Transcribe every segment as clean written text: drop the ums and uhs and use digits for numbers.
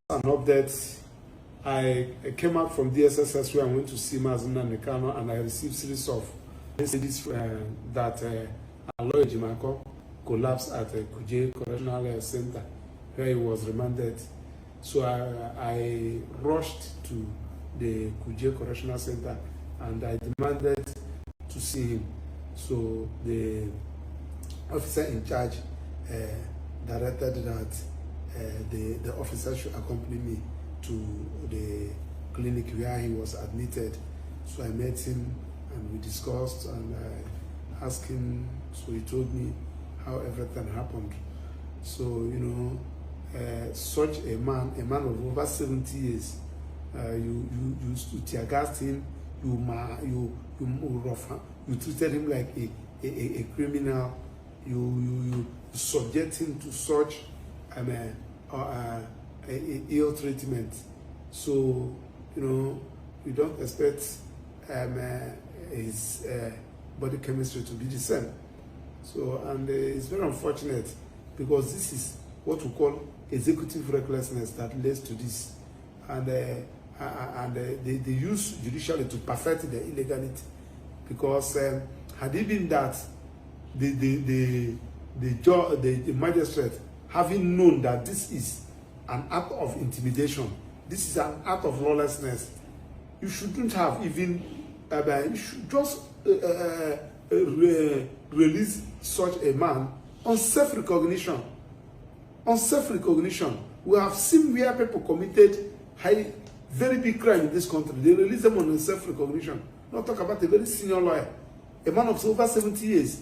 an update. I came out from DSSS where I went to see Mazi Nnamdi Kanu, and I received a series of messages that Aloy Ejimakor collapsed at a Kuje Correctional Center where he was remanded. So I rushed to the Kuje Correctional Center and I demanded to see him. So the officer in charge directed that the officer should accompany me to the clinic where he was admitted. So I met him and we discussed, and I asked him, so he told me how everything happened. So, you know, such a man of over 70 years, you tear gassed him, you treated him like a criminal, you subject him to such ill treatment. So, you know, we don't expect his body chemistry to be the same. So, and it's very unfortunate because this is what we call executive recklessness that leads to this. And they use judicially to perfect the illegality, because had it been that the magistrate, having known that this is an act of intimidation, this is an act of lawlessness, you shouldn't have even, you should just release such a man on self-recognition. On self-recognition. We have seen where people committed very big crime in this country. They release them on self-recognition. Not talk about a very senior lawyer, a man of over 70 years.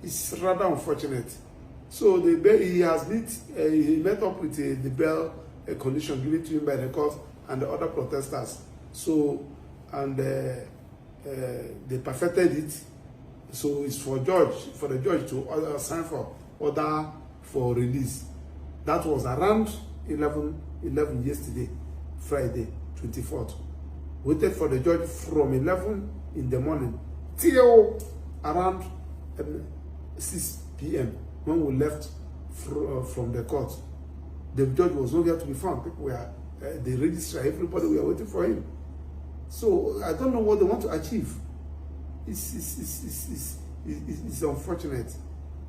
It's rather unfortunate. So he met up with the bail condition given to him by the court and the other protesters. So, and they perfected it. So it's for the judge to sign for order for release. That was around 11 yesterday, Friday, 24th. Waited for the judge from 11 in the morning till around 6 p.m. when we left from the court. The judge was nowhere to be found. People were, the registrar, everybody were waiting for him. So I don't know what they want to achieve. It's unfortunate.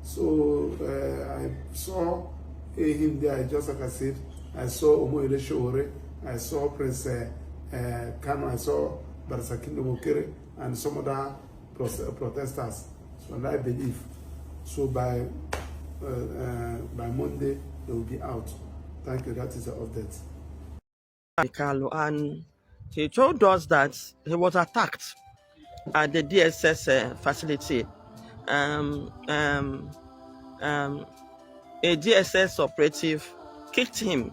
So I saw him there, just like I said. I saw Omoyele Showore, I saw Prince Kanu, I saw Barasakindo Mokere, and some other protesters. So I believe. So by Monday, they will be out. Thank you. That is the update. And he told us that he was attacked at the DSS facility. A DSS operative kicked him.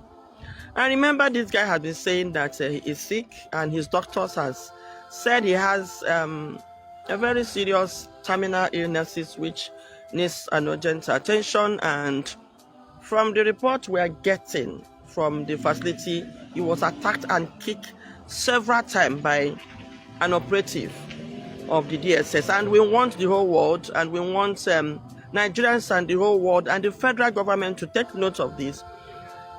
I remember this guy had been saying that he is sick, and his doctors has said he has a very serious terminal illnesses which needs an urgent attention. And from the report we are getting from the facility, he was attacked and kicked several times by an operative of the DSS. And we want the whole world, and we want Nigerians and the whole world and the federal government to take note of this,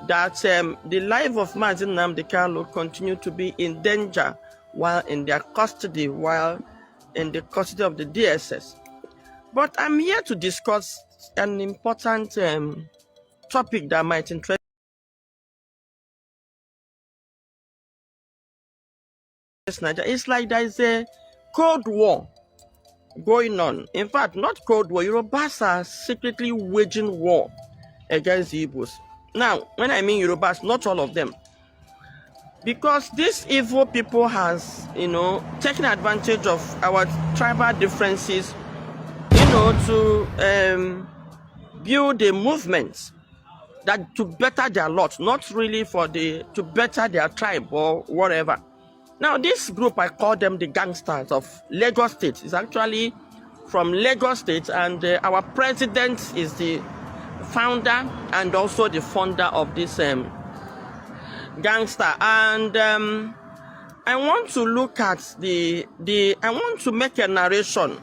that the life of Mazi Nnamdi Kanu continue to be in danger while in their custody, while in the custody of the DSS. But I'm here to discuss an important topic that might interest Nigeria. It's like there is a Cold War going on. In fact, not Cold War. Yorubas are secretly waging war against the Igbos. Now, when I mean Yorubas, not all of them, because these evil people has, you know, taken advantage of our tribal differences, you know, to build a movement that to better their lot, not really to better their tribe or whatever. Now, this group, I call them the gangsters of Lagos State. It's actually from Lagos State, and our president is the founder and also the founder of this gangster. And I want to look at I want to make a narration,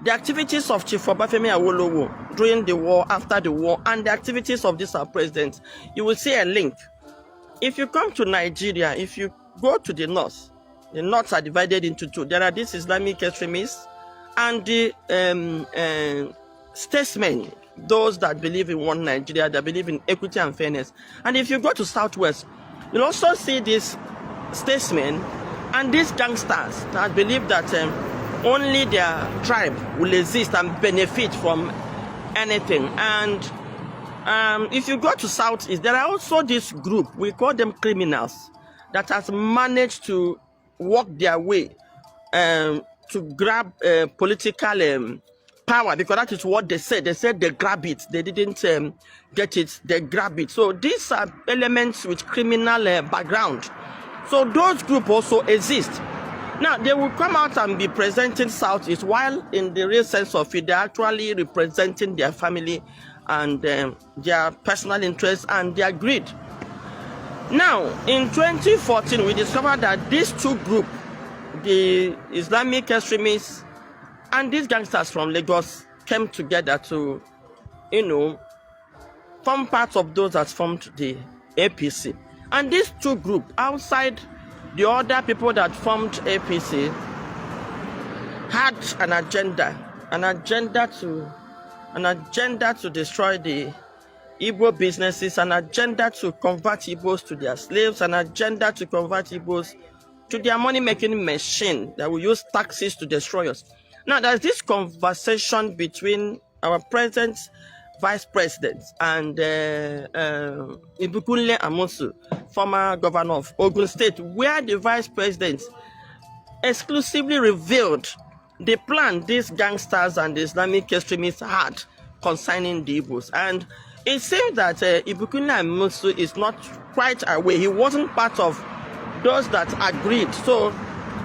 the activities of Chief Obafemi Awolowo during the war, after the war, and the activities of this our president. You will see a link if you come to Nigeria, if you go to the north are divided into two. There are these Islamic extremists and the statesmen, those that believe in one Nigeria, that believe in equity and fairness. And if you go to southwest, you'll also see these statesmen and these gangsters that believe that only their tribe will exist and benefit from anything. And if you go to southeast, there are also this group, we call them criminals, that has managed to work their way to grab political power, because that is what they said. They said they grab it. They didn't get it. They grab it. So these are elements with criminal background. So those groups also exist. Now, they will come out and be presenting Southeast, while in the real sense of it, they're actually representing their family and their personal interests and their greed. Now, in 2014, we discovered that these two groups, the Islamic extremists and these gangsters from Lagos, came together to, form part of those that formed the APC. And these two groups, outside the other people that formed APC, had an agenda to destroy the Igbo businesses, an agenda to convert Igbos to their slaves, an agenda to convert Igbos to their money-making machine that will use taxes to destroy us. Now, there's this conversation between our present vice president and Ibukunle Amosu, former governor of Ogun State, where the vice president exclusively revealed the plan these gangsters and the Islamic extremists had concerning the Igbos. And it seems that Ibukunle Amosu is not quite aware. He wasn't part of those that agreed. So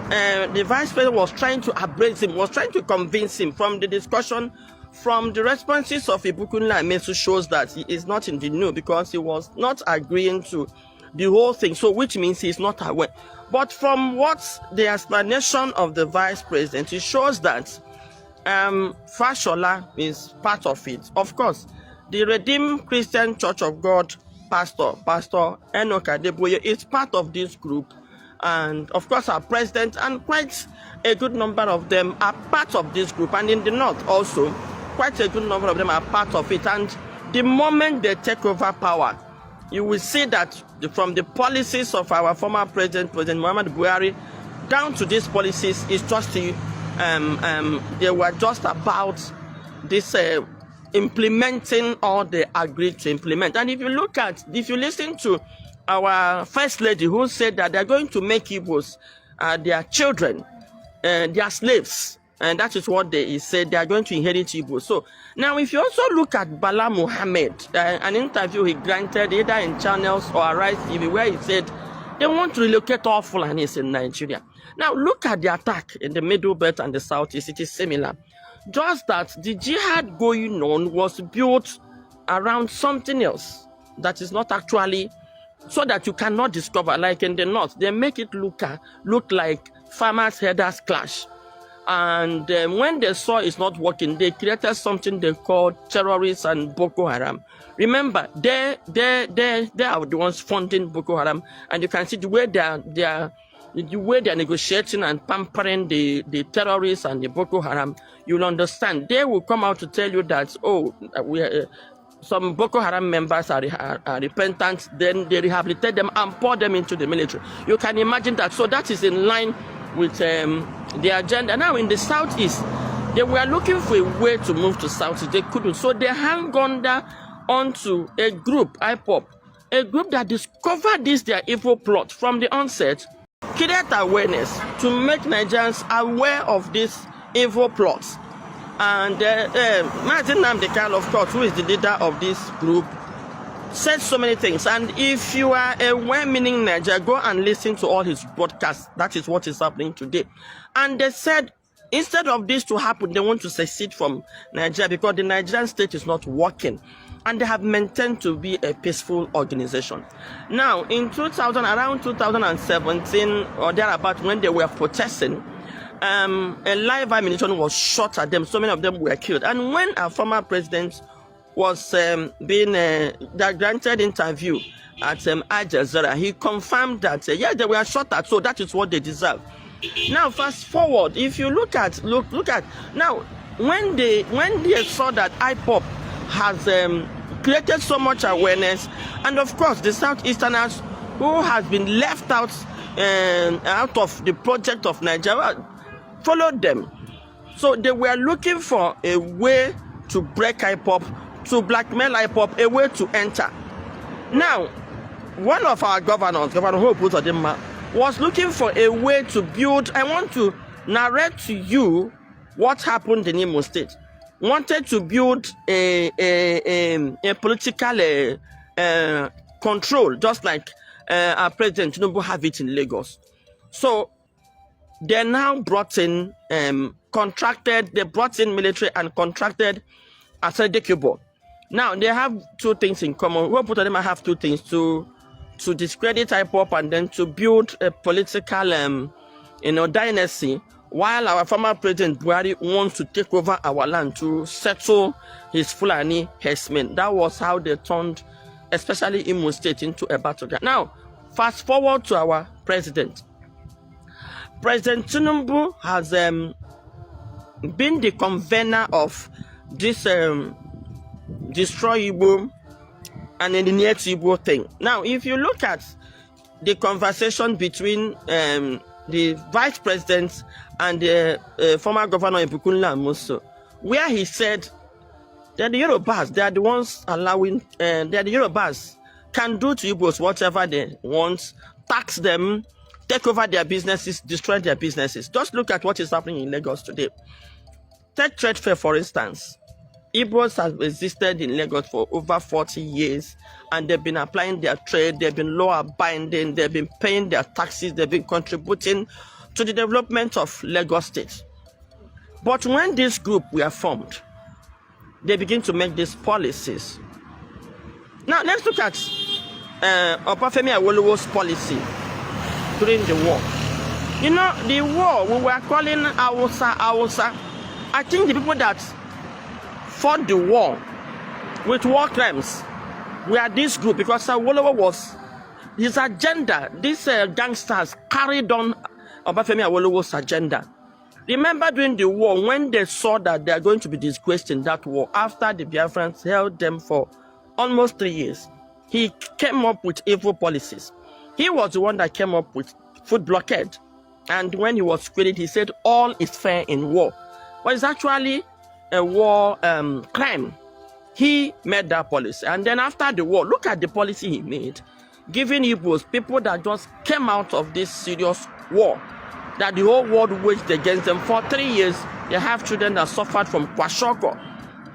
the vice president was trying to abase him, was trying to convince him. From the discussion, from the responses of Ibukunle Amosu, shows that he is not in the know, because he was not agreeing to the whole thing. So which means he's not aware. But from what the explanation of the vice president, it shows that Fashola is part of it. Of course, the Redeemed Christian Church of God Pastor Enoch Adeboye is part of this group, and of course our president and quite a good number of them are part of this group, and in the north also quite a good number of them are part of it. And the moment they take over power, you will see that from the policies of our former President Muhammadu Buhari down to these policies, is just they were just about this implementing all they agreed to implement. And if you listen to our first lady, who said that they're going to make Igbos their children, their slaves, and that is what they said, they are going to inherit Igbos. So now, if you also look at Bala Muhammad, an interview he granted either in Channels or Arise TV, where he said they want to relocate all Fulanis in Nigeria. Now look at the attack in the Middle Belt and the Southeast. It is similar. Just that the jihad going on was built around something else that is not actually, so that you cannot discover. Like in the north, they make it look like farmers' herders clash. And when they saw it's not working, they created something they called terrorists and Boko Haram. Remember, they are the ones funding Boko Haram, and you can see the way they are negotiating and pampering the terrorists and the Boko Haram. You'll understand. They will come out to tell you that, some Boko Haram members are repentant. Then they rehabilitate them and pour them into the military. You can imagine that. So that is in line with the agenda. Now in the southeast, they were looking for a way to move to southeast. They couldn't. So they hang onto a group, IPOP, a group that discovered their evil plot from the onset, create awareness to make Nigerians aware of this evil plots. And Mazi Nnamdi Kanu, of course, who is the leader of this group, said so many things. And if you are a well-meaning Niger, go and listen to all his broadcasts. That is what is happening today. And they said, instead of this to happen, they want to secede from Nigeria because the Nigerian state is not working. And they have maintained to be a peaceful organization. Now, in around 2017 or thereabout, when they were protesting, a live ammunition was shot at them. So many of them were killed. And when our former president was being granted interview at Al Jazeera, he confirmed that yeah, they were shot at, so that is what they deserve. Now, fast forward, if you look at now, when they saw that IPOB has created so much awareness, and of course the Southeasterners who has been left out of the project of Nigeria followed them. So they were looking for a way to break IPOB, to blackmail IPOB, a way to enter. Now, one of our governors, Governor Hope Uzodinma, was looking for a way to build. I want to narrate to you what happened in Imo State. Wanted to build a political control, just like our President Tinubu have it in Lagos. So they now brought in they brought in military and contracted Asedekubo. Now they have two things in common. Both of them have two things: to discredit IPOB and then to build a political dynasty, while our former President Buhari wants to take over our land to settle his Fulani herdsmen. That was how they turned, especially Imo State, into a battleground. Now, fast forward to our president. President Tinubu has been the convener of this Destroy Igbo and Eliminate Igbo thing. Now, if you look at the conversation between the vice president and the former governor Ibukunle Amoso, where he said that the Yorubas, they are the ones allowing, that the Yorubas can do to Igbos whatever they want, tax them, take over their businesses, destroy their businesses. Just look at what is happening in Lagos today. Take trade fair, for instance. Igbos have existed in Lagos for over 40 years, and they've been applying their trade, they've been law-abiding, they've been paying their taxes, they've been contributing to the development of Lagos State. But when this group were formed, they begin to make these policies. Now, let's look at Obafemi Awolowo's policy during the war. You know, the war, we were calling Hausa. I think the people that fought the war with war crimes were this group, because Awolowo was his agenda. These gangsters carried on Obafemi Awolowo's agenda. Remember during the war, when they saw that they are going to be disgraced in that war, after the Biafrans held them for almost 3 years, he came up with evil policies. He was the one that came up with food blockade. And when he was quoted, he said, all is fair in war. But it's actually a war crime. He made that policy. And then after the war, look at the policy he made, giving Igbos, people that just came out of this serious war, that the whole world waged against them for 3 years. They have children that suffered from kwashiorkor.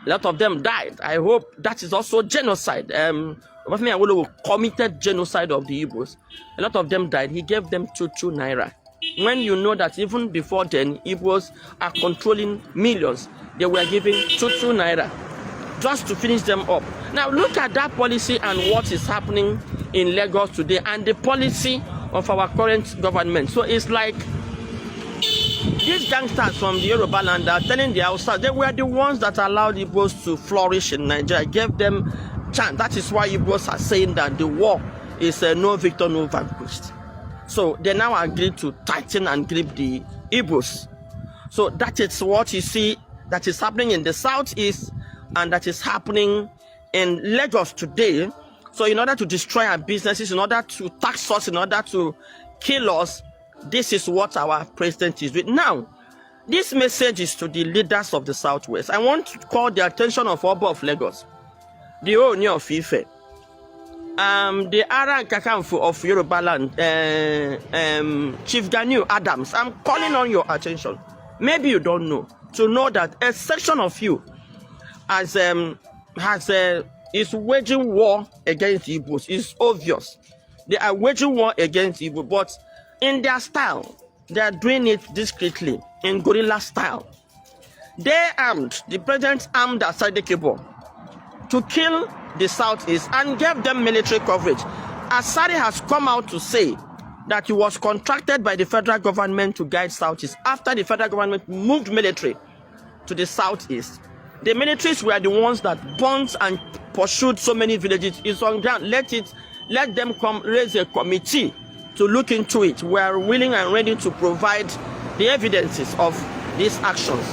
A lot of them died. I hope that is also genocide. Obafemi Awolowo committed genocide of the Igbos. A lot of them died. He gave them 2 naira. When you know that even before then, Igbos are controlling millions, they were giving 2 naira just to finish them up. Now look at that policy and what is happening in Lagos today, and the policy of our current government. So it's like these gangsters from the Yoruba land are telling the Hausa they were the ones that allowed Igbos to flourish in Nigeria, gave them chance. That is why Igbos are saying that the war is no victor, no vanquished. So they now agreed to tighten and grip the Igbos. So that is what you see that is happening in the southeast, and that is happening in Lagos today. So in order to destroy our businesses, in order to tax us, in order to kill us, this is what our president is doing. Now, this message is to the leaders of the Southwest. I want to call the attention of Oba of Lagos, the Ooni of Ife, the Ara Kakanfo of Yoruba land, Chief Ganiu Adams. I'm calling on your attention. Maybe you don't know, to know that a section of you is waging war against Igbos. It's obvious. They are waging war against Igbo, but in their style, they are doing it discreetly, in guerrilla style. They armed, the president armed Asadekubo to kill the Southeast and gave them military coverage. Asari has come out to say that he was contracted by the federal government to guide Southeast after the federal government moved military to the Southeast. The militaries were the ones that burnt and pursued so many villages. It's on ground. Let them come raise a committee to look into it. We are willing and ready to provide the evidences of these actions.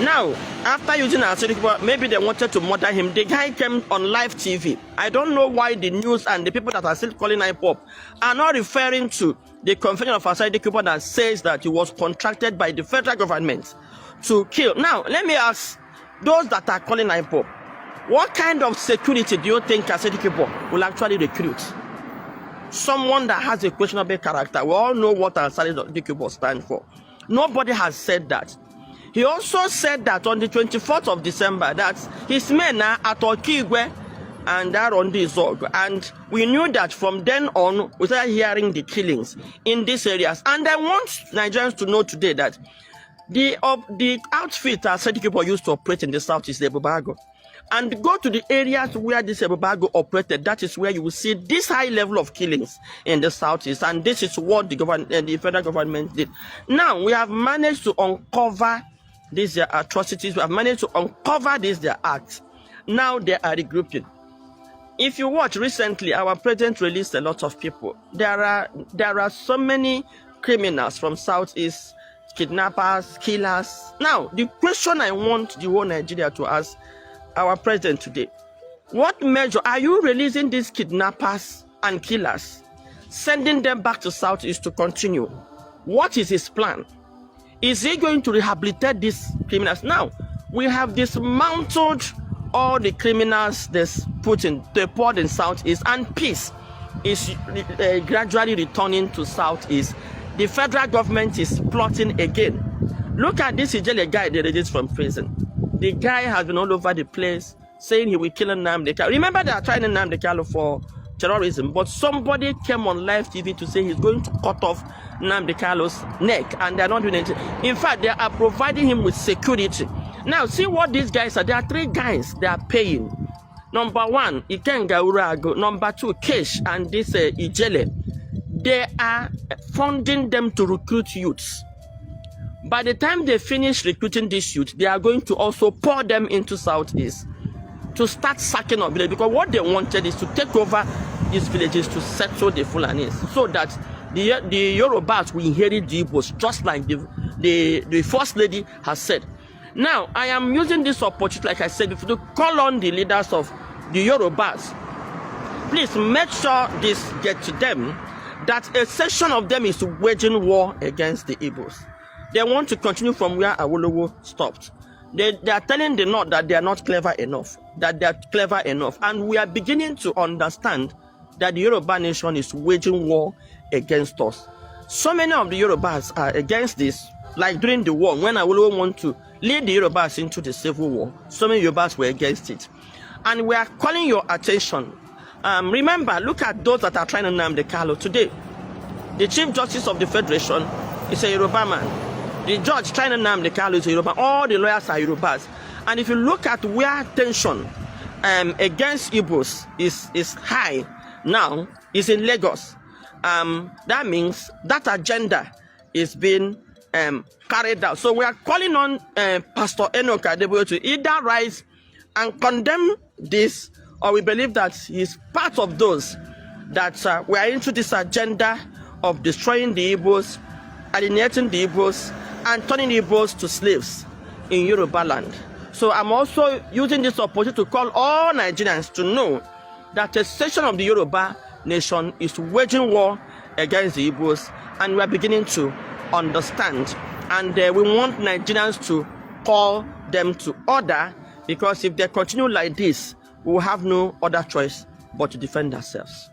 Now, after using our certificate, maybe they wanted to murder him. The guy came on live TV. I don't know why the news and the people that are still calling IPOP are not referring to the Convention of Aside Cuba that says that he was contracted by the federal government to kill. Now, let me ask those that are calling IPOP, what kind of security do you think Aside Cuba will actually recruit? Someone that has a questionable character. We all know what Aside Cuba stands for. Nobody has said that. He also said that on the 24th of December that his men are at Okigwe and are on the Zog. And we knew that from then on, we started hearing the killings in these areas. And I want Nigerians to know today that the outfit that Aside Cuba used to operate in the south is the Bubago. And go to the areas where this Bubago operated, that is where you will see this high level of killings in the southeast. And this is what the federal government did. Now, we have managed to uncover these atrocities. We have managed to uncover their acts. Now they are regrouping. If you watch recently, our president released a lot of people. There are so many criminals from southeast, kidnappers, killers. Now, the question I want the whole Nigeria to ask our president today: what measure are you releasing these kidnappers and killers, sending them back to southeast to continue? What is his plan? Is he going to rehabilitate these criminals? Now, we have dismantled all the criminals they poured in southeast, and peace is gradually returning to southeast. The federal government is plotting again. Look at this Ijele guy they released from prison. The guy has been all over the place saying he will kill Nnamdi Kanu. Remember, they are trying Nnamdi Kanu for terrorism, but somebody came on live TV to say he's going to cut off Nnamdi Kanu's neck, and they're not doing anything. In fact, they are providing him with security. Now, see what these guys are. There are 3 guys they are paying. Number 1, Ikenga Urago. Number 2, Kesh and this Ijele. They are funding them to recruit youths. By the time they finish recruiting these youths, they are going to also pour them into southeast to start sacking of villages, because what they wanted is to take over these villages to settle the Fulanis, so that the Yorubas will inherit the Igbos, just like the First Lady has said. Now, I am using this opportunity, like I said before, to call on the leaders of the Yorubas. Please make sure this gets to them, that a section of them is waging war against the Igbos. They want to continue from where Awolowo stopped. They are telling the North that they are not clever enough, that they are clever enough. And we are beginning to understand that the Yoruba nation is waging war against us. So many of the Yorubas are against this, like during the war, when Awolowo wanted to lead the Yorubas into the civil war, so many Yorubas were against it. And we are calling your attention. Remember, look at those that are trying to Nnamdi Kanu today. The Chief Justice of the Federation is a Yoruba man. The judge trying to Nnamdi Kanu is a Yoruba. All the lawyers are Yorubas. And if you look at where tension against Igbos is high now, is in Lagos. That means that agenda is being carried out. So we are calling on Pastor Enoch Adeboye to either rise and condemn this, or we believe that he's part of those that we are into this agenda of destroying the Igbos, alienating the Igbos, and turning the Igbos to slaves in Yoruba land. So I'm also using this opportunity to call all Nigerians to know that a section of the Yoruba nation is waging war against the Igbos, and we are beginning to understand. And we want Nigerians to call them to order, because if they continue like this, we will have no other choice but to defend ourselves.